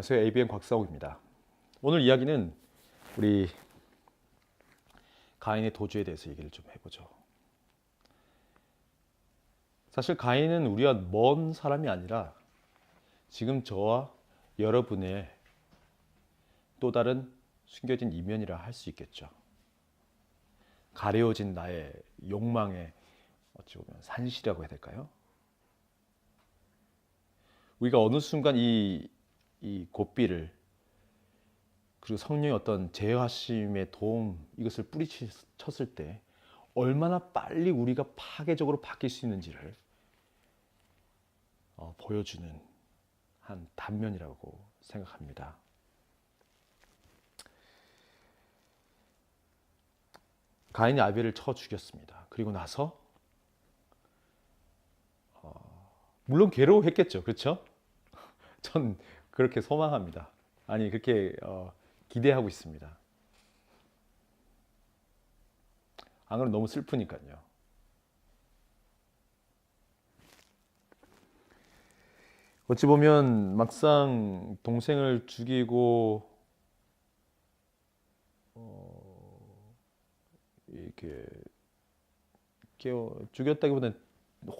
안녕하세요. ABN 곽사옥입니다. 오늘 이야기는 우리 가인의 도주에 대해서 얘기를 좀 해보죠. 사실 가인은 우리와 먼 사람이 아니라 지금 저와 여러분의 또 다른 숨겨진 이면이라 할 수 있겠죠. 가려워진 나의 욕망의 어찌 보면 산실이라고 해야 될까요? 우리가 어느 순간 이 고삐를 그리고 성령의 어떤 제어하심의 도움 이것을 뿌리쳤을 때 얼마나 빨리 우리가 파괴적으로 바뀔 수 있는지를 보여주는 한 단면이라고 생각합니다. 가인이 아벨을 쳐 죽였습니다. 그리고 나서 물론 괴로워했겠죠. 그렇죠? 전 그렇게 소망합니다. 아니 그렇게 기대하고 있습니다. 안 그러면 너무 슬프니까요. 어찌 보면 막상 동생을 죽이고 이렇게 죽였다기보다는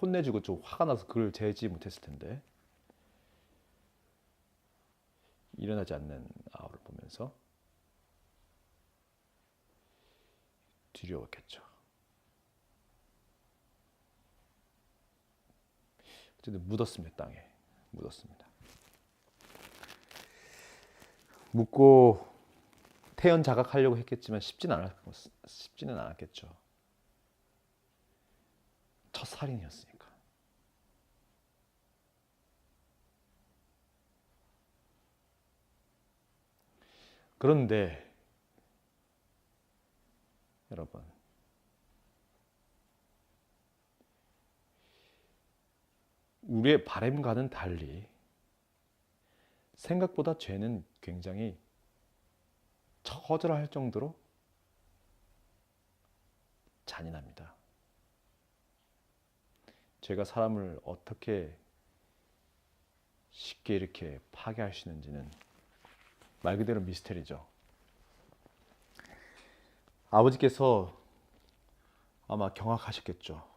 혼내주고 좀 화가 나서 그걸 제지 못했을 텐데 일어나지 않는 아우를 보면서 두려웠겠죠. 어쨌든 묻었습니다. 땅에 묻었습니다. 묻고 태연 자각하려고 했겠지만 쉽지는 않았겠죠. 첫 살인이었으니까. 그런데 여러분, 우리의 바람과는 달리 생각보다 죄는 굉장히 처절할 정도로 잔인합니다. 죄가 사람을 어떻게 쉽게 이렇게 파괴할 수 있는지는 말 그대로 미스테리죠. 아버지께서 아마 경악하셨겠죠.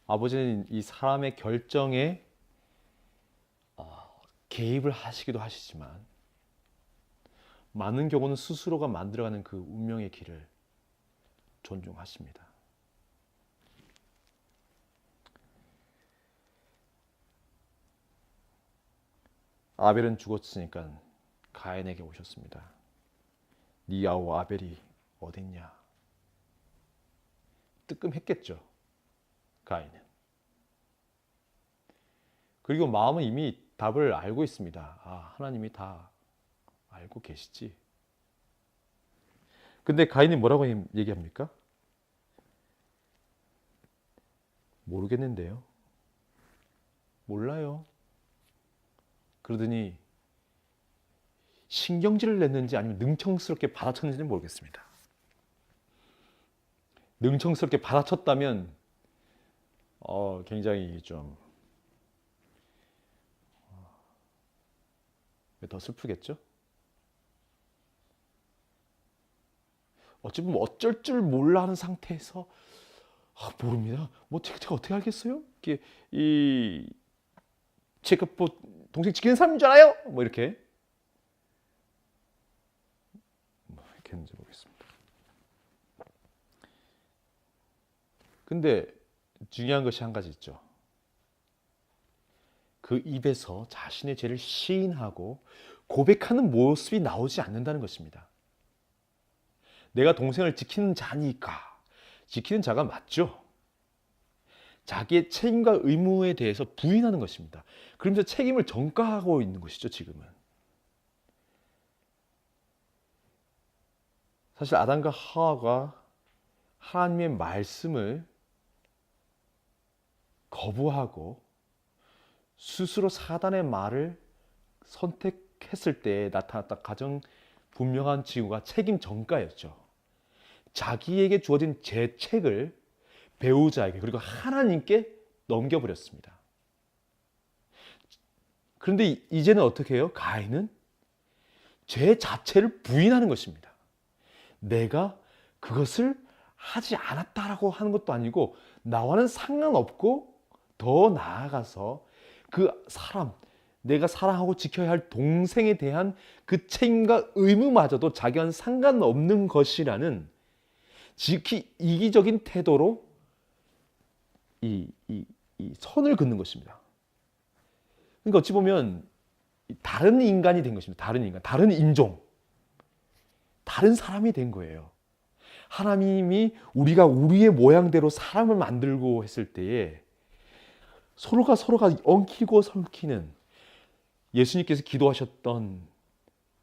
아버지는 이 사람의 결정에 개입을 하시기도 하시지만 많은 경우는 스스로가 만들어가는 그 운명의 길을 존중하십니다. 아벨은 죽었으니까 가인에게 오셨습니다. 네 아우 아벨이 어딨냐? 뜨끔했겠죠. 가인은. 그리고 마음은 이미 답을 알고 있습니다. 하나님이 다 알고 계시지. 근데 가인이 뭐라고 얘기합니까? 모르겠는데요. 몰라요. 그러더니 신경질을 냈는지 아니면 능청스럽게 받아쳤는지는 모르겠습니다. 능청스럽게 받아쳤다면 굉장히 좀 더 슬프겠죠? 어찌 보면 어쩔 줄 몰라 하는 상태에서 모릅니다. 뭐 제가 어떻게 알겠어요? 제가 뭐 동생 지키는 사람인 줄 알아요? 뭐 이렇게 했는지 모르겠습니다. 근데 중요한 것이 한 가지 있죠. 그 입에서 자신의 죄를 시인하고 고백하는 모습이 나오지 않는다는 것입니다. 내가 동생을 지키는 자니까 지키는 자가 맞죠. 자기의 책임과 의무에 대해서 부인하는 것입니다. 그러면서 책임을 전가하고 있는 것이죠. 지금은. 사실 아담과 하와가 하나님의 말씀을 거부하고 스스로 사단의 말을 선택했을 때 나타났다 가장 분명한 징후가 책임 전가였죠. 자기에게 주어진 죄책을 배우자에게 그리고 하나님께 넘겨버렸습니다. 그런데 이제는 어떻게 해요? 가인은 죄 자체를 부인하는 것입니다. 내가 그것을 하지 않았다라고 하는 것도 아니고 나와는 상관없고 더 나아가서 그 사람, 내가 사랑하고 지켜야 할 동생에 대한 그 책임과 의무마저도 자기와는 상관없는 것이라는 지극히 이기적인 태도로 이 선을 긋는 것입니다. 그러니까 어찌 보면 다른 인간이 된 것입니다. 다른 인간, 다른 인종, 다른 사람이 된 거예요. 하나님이 우리가 우리의 모양대로 사람을 만들고 했을 때에 서로가 엉키고 설키는 예수님께서 기도하셨던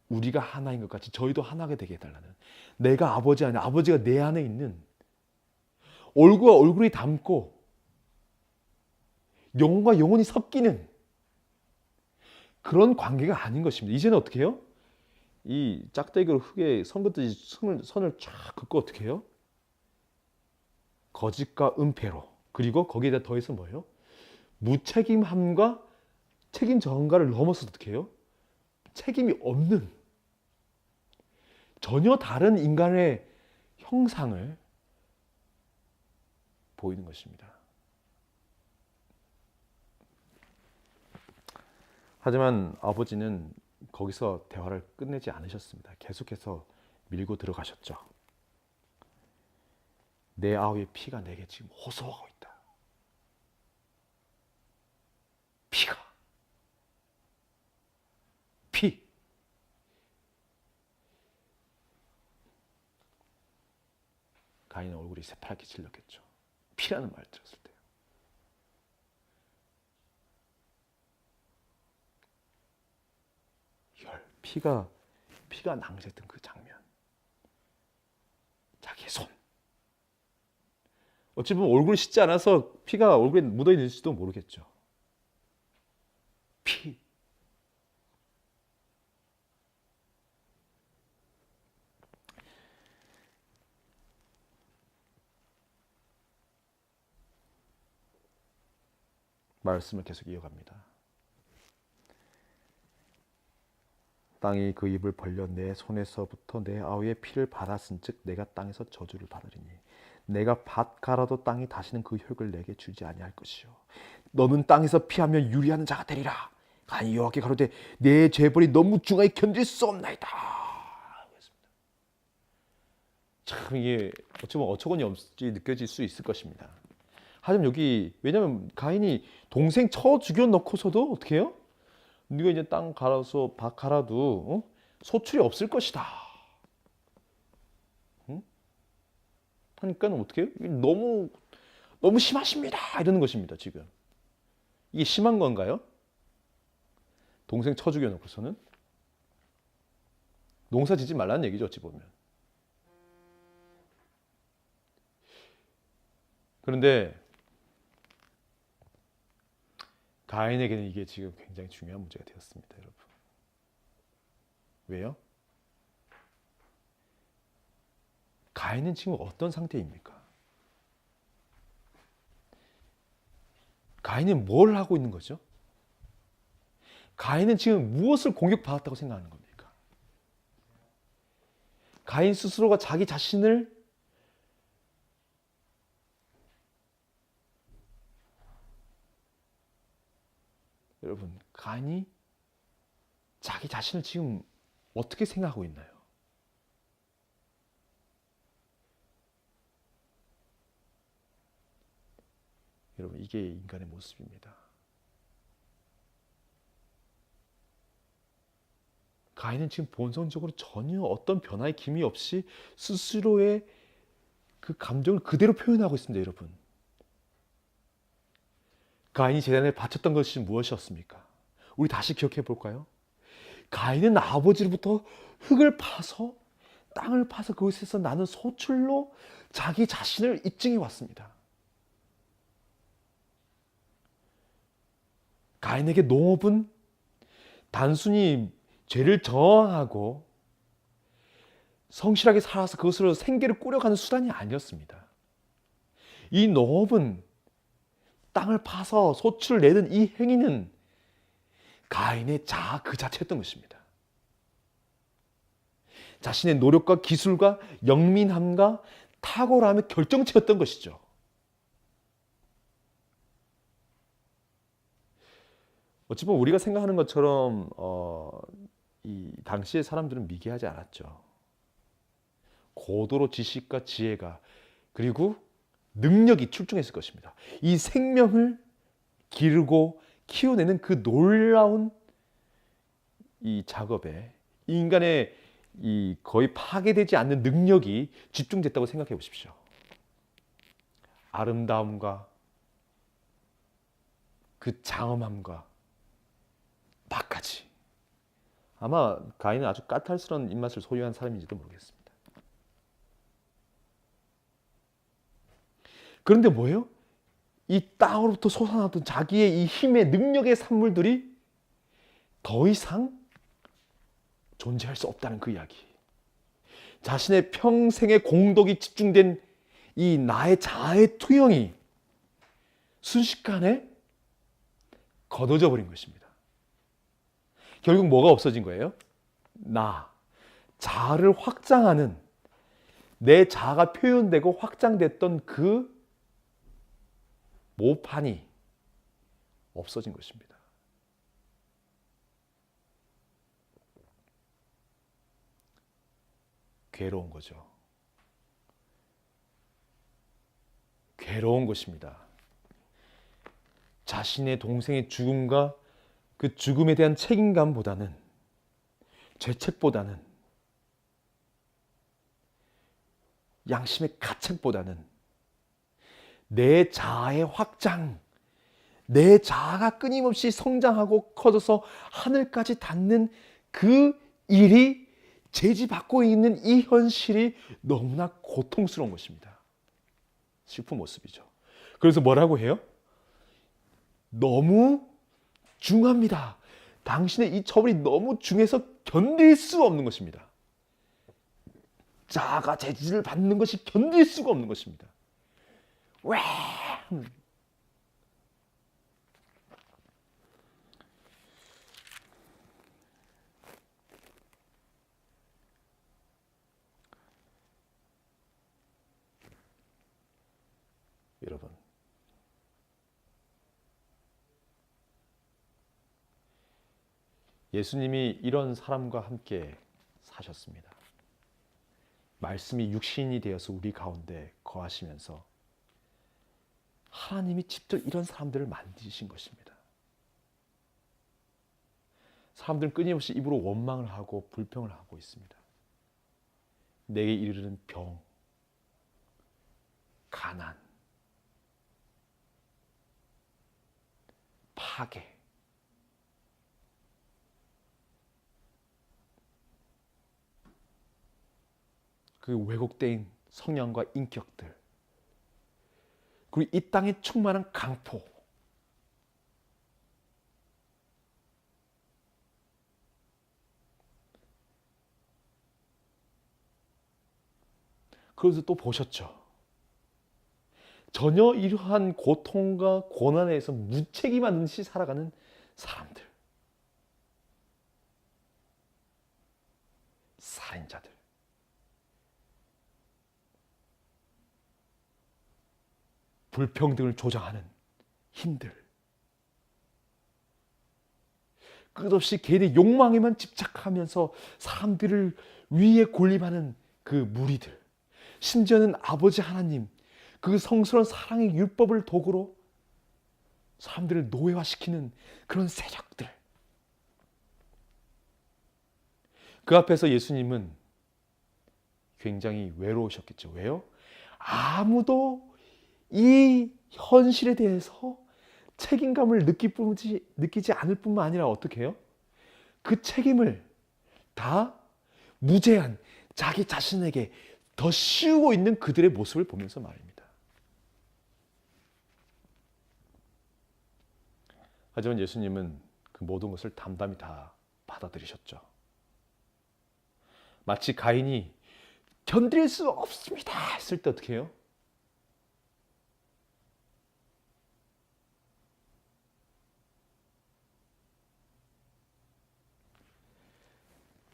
우리가 하나인 것 같이 저희도 하나가 되게 해달라는, 내가 아버지 안에, 아버지가 내 안에 있는, 얼굴과 얼굴이 닮고 영혼과 영혼이 섞이는 그런 관계가 아닌 것입니다. 이제는 어떻게 해요? 이 짝대기로 흙에 선 긋듯이 선을 쫙 긋고 어떻게 해요? 거짓과 은폐로, 그리고 거기에다 더해서 뭐예요? 무책임함과 책임 전가를 넘어서 어떻게 해요? 책임이 없는 전혀 다른 인간의 형상을 보이는 것입니다. 하지만 아버지는 거기서 대화를 끝내지 않으셨습니다. 계속해서 밀고 들어가셨죠. 내 아우의 피가 내게 지금 호소하고 있다. 피가. 피. 가인의 얼굴이 새파랗게 질렸겠죠. 피라는 말을 들었을 때. 피가 낭자했던 그 장면. 자기의 손. 어찌 보면 얼굴을 씻지 않아서 피가 얼굴에 묻어 있는지도 모르겠죠. 피. 말씀을 계속 이어갑니다. 땅이 그 입을 벌려 내 손에서부터 내 아우의 피를 받았은즉 내가 땅에서 저주를 받으리니 내가 밭 갈아도 땅이 다시는 그 혈을 내게 주지 아니할 것이요 너는 땅에서 피하면 유리하는 자가 되리라. 가인이 여호와께 가로되 내 죄벌이 너무 중하게 견딜 수 없나이다. 참 이게 어찌 보면 어처구니 없이 느껴질 수 있을 것입니다. 하지만 여기 왜냐하면 가인이 동생 쳐 죽여 놓고서도 어떻게 해요? 네가 이제 땅 갈아서 밭 갈아도 소출이 없을 것이다. 하니까 어떻게 해요? 너무 심하십니다. 이러는 것입니다. 지금 이게 심한 건가요? 동생 쳐 죽여 놓고서는 농사 짓지 말라는 얘기죠. 어찌 보면. 그런데 가인에게는 이게 지금 굉장히 중요한 문제가 되었습니다. 여러분. 왜요? 가인은 지금 어떤 상태입니까? 가인은 뭘 하고 있는 거죠? 가인은 지금 무엇을 공격받았다고 생각하는 겁니까? 가인 스스로가 자기 자신을 여러분, 가인이 자기 자신을 지금 어떻게 생각하고 있나요? 여러분, 이게 인간의 모습입니다. 가인은 지금 본성적으로 전혀 어떤 변화의 기미 없이 스스로의 그 감정을 그대로 표현하고 있습니다, 여러분. 가인이 제단에 바쳤던 것이 무엇이었습니까? 우리 다시 기억해 볼까요? 가인은 아버지로부터 흙을 파서 땅을 파서 그것에서 나는 소출로 자기 자신을 입증해 왔습니다. 가인에게 농업은 단순히 죄를 저항하고 성실하게 살아서 그것으로 생계를 꾸려가는 수단이 아니었습니다. 이 농업은 땅을 파서 소출을 내는 이 행위는 가인의 자아 그 자체였던 것입니다. 자신의 노력과 기술과 영민함과 탁월함의 결정체였던 것이죠. 어찌 보면 우리가 생각하는 것처럼 이 당시의 사람들은 미개하지 않았죠. 고도로 지식과 지혜가 그리고 능력이 출중했을 것입니다. 이 생명을 기르고 키워내는 그 놀라운 이 작업에 인간의 이 거의 파괴되지 않는 능력이 집중됐다고 생각해 보십시오. 아름다움과 그 장엄함과 막까지. 아마 가인은 아주 까탈스러운 입맛을 소유한 사람인지도 모르겠습니다. 그런데 뭐예요? 이 땅으로부터 솟아나던 자기의 이 힘의 능력의 산물들이 더 이상 존재할 수 없다는 그 이야기. 자신의 평생의 공덕이 집중된 이 나의 자아의 투영이 순식간에 거둬져 버린 것입니다. 결국 뭐가 없어진 거예요? 자아를 확장하는 내 자아가 표현되고 확장됐던 그 모판이 없어진 것입니다. 괴로운 거죠. 괴로운 것입니다. 자신의 동생의 죽음과 그 죽음에 대한 책임감보다는 죄책보다는 양심의 가책보다는 내 자아의 확장, 내 자아가 끊임없이 성장하고 커져서 하늘까지 닿는 그 일이 제지받고 있는 이 현실이 너무나 고통스러운 것입니다. 슬픈 모습이죠. 그래서 뭐라고 해요? 너무 중합니다. 당신의 이 처벌이 너무 중해서 견딜 수 없는 것입니다. 자아가 제지를 받는 것이 견딜 수가 없는 것입니다. 왜? 여러분, 예수님이 이런 사람과 함께 사셨습니다. 말씀이 육신이 되어서 우리 가운데 거하시면서 하나님이 직접 이런 사람들을 만드신 것입니다. 사람들은 끊임없이 입으로 원망을 하고 불평을 하고 있습니다. 내게 이르는 병, 가난, 파괴, 그 왜곡된 성향과 인격들, 그리고 이 땅에 충만한 강포, 그래서 또 보셨죠. 전혀 이러한 고통과 고난에서 무책임한 듯이 살아가는 사람들, 살인자들, 불평등을 조장하는 힘들, 끝없이 개인의 욕망에만 집착하면서 사람들을 위에 군림하는 그 무리들, 심지어는 아버지 하나님 그 성스러운 사랑의 율법을 도구로 사람들을 노예화시키는 그런 세력들, 그 앞에서 예수님은 굉장히 외로우셨겠죠. 왜요? 아무도 이 현실에 대해서 책임감을 느끼지 않을 뿐만 아니라 어떻게 해요? 그 책임을 다 무제한 자기 자신에게 더 씌우고 있는 그들의 모습을 보면서 말입니다. 하지만 예수님은 그 모든 것을 담담히 다 받아들이셨죠. 마치 가인이 견딜 수 없습니다 했을 때 어떻게 해요?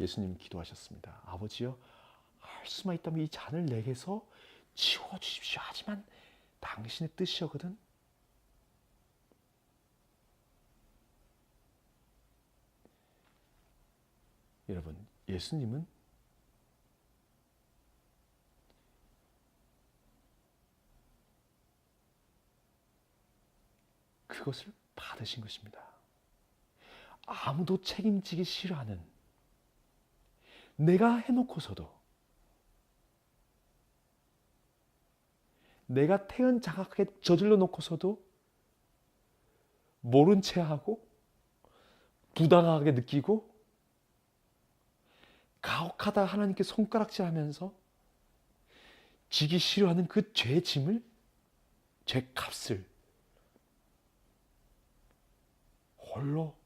예수님 기도하셨습니다. 아버지여, 할 수만 있다면 이 잔을 내게서 치워주십시오. 하지만 당신의 뜻이거든. 여러분, 예수님은 그것을 받으신 것입니다. 아무도 책임지기 싫어하는, 내가 해놓고서도, 내가 태연장악하게 저질러 놓고서도 모른 채 하고 부당하게 느끼고 가혹하다 하나님께 손가락질하면서 지기 싫어하는 그 죄의 짐을, 죄값을 홀로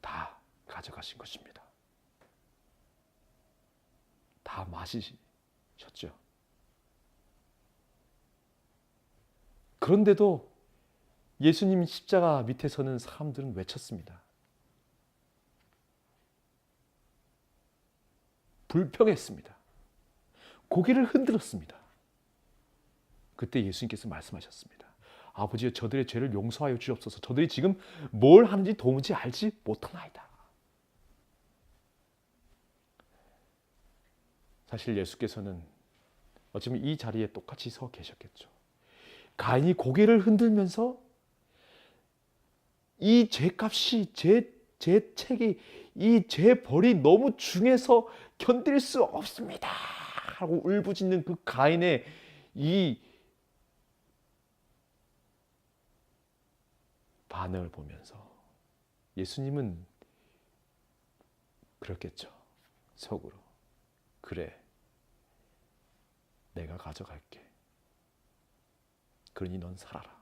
다 가져가신 것입니다. 다 마시셨죠. 그런데도 예수님 십자가 밑에 서는 사람들은 외쳤습니다. 불평했습니다. 고개를 흔들었습니다. 그때 예수님께서 말씀하셨습니다. 아버지여, 저들의 죄를 용서하여 주옵소서. 저들이 지금 뭘 하는지 도무지 알지 못하나이다. 사실 예수께서는 어쩌면 이 자리에 똑같이 서 계셨겠죠. 가인이 고개를 흔들면서 이 죄값이, 제 책이, 이 죄벌이 너무 중해서 견딜 수 없습니다 하고 울부짖는 그 가인의 이 반응을 보면서 예수님은 그렇겠죠. 속으로, 그래, 내가 가져갈게. 그러니 넌 살아라.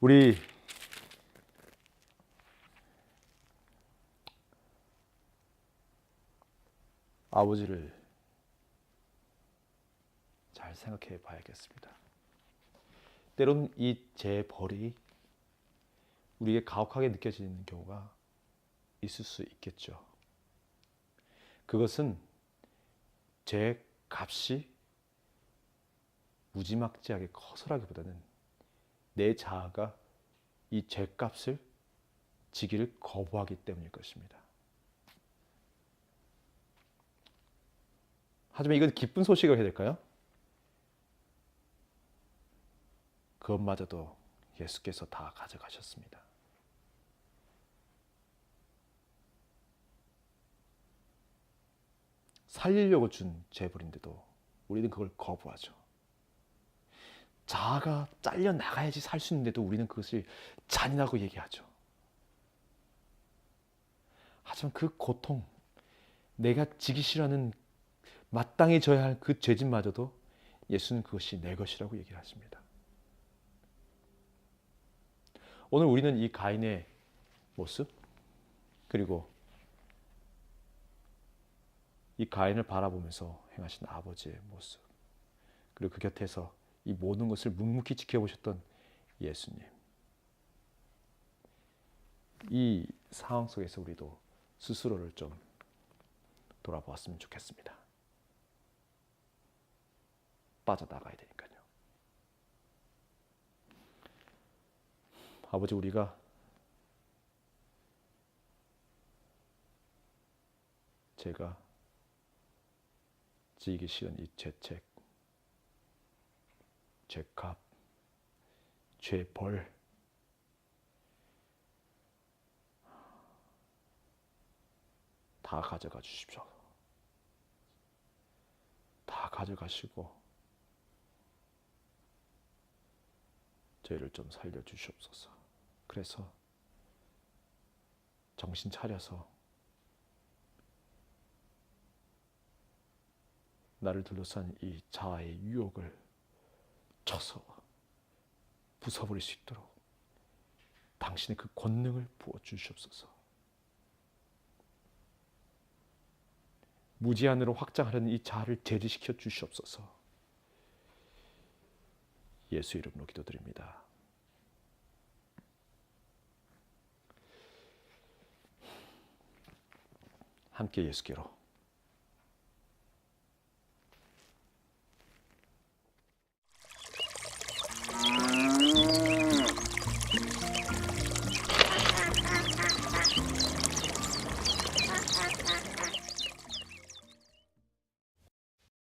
우리 아버지를 잘 생각해 봐야겠습니다. 때로는 이 죄벌이 우리에게 가혹하게 느껴지는 경우가 있을 수 있겠죠. 그것은 죄 값이 무지막지하게 커서라기보다는 내 자아가 이 죄값을 지기를 거부하기 때문일 것입니다. 하지만 이건 기쁜 소식을 해야 될까요? 그것마저도 예수께서 다 가져가셨습니다. 살리려고 준 죄벌인데도 우리는 그걸 거부하죠. 자아가 잘려 나가야지 살 수 있는데도 우리는 그것을 잔인하고 얘기하죠. 하지만 그 고통, 내가 지기 싫어하는 마땅히 져야 할 그 죄짐마저도 예수는 그것이 내 것이라고 얘기를 하십니다. 오늘 우리는 이 가인의 모습, 그리고 이 가인을 바라보면서 행하신 아버지의 모습, 그리고 그 곁에서 이 모든 것을 묵묵히 지켜보셨던 예수님, 이 상황 속에서 우리도 스스로를 좀 돌아보았으면 좋겠습니다. 빠져나가야 되니까요. 아버지, 우리가 제가 지기 싫은 이 죄책, 죄값, 죄벌, 다 가져가 주십시오. 다 가져가시고 저희를 좀 살려 주시옵소서. 그래서 정신 차려서 나를 둘러싼 이 자아의 유혹을 쳐서 부숴버릴 수 있도록 당신의 그 권능을 부어 주시옵소서. 무제한으로 확장하려는 이 자아를 제지시켜 주시옵소서. 예수 이름으로 기도드립니다. 함께 예수께로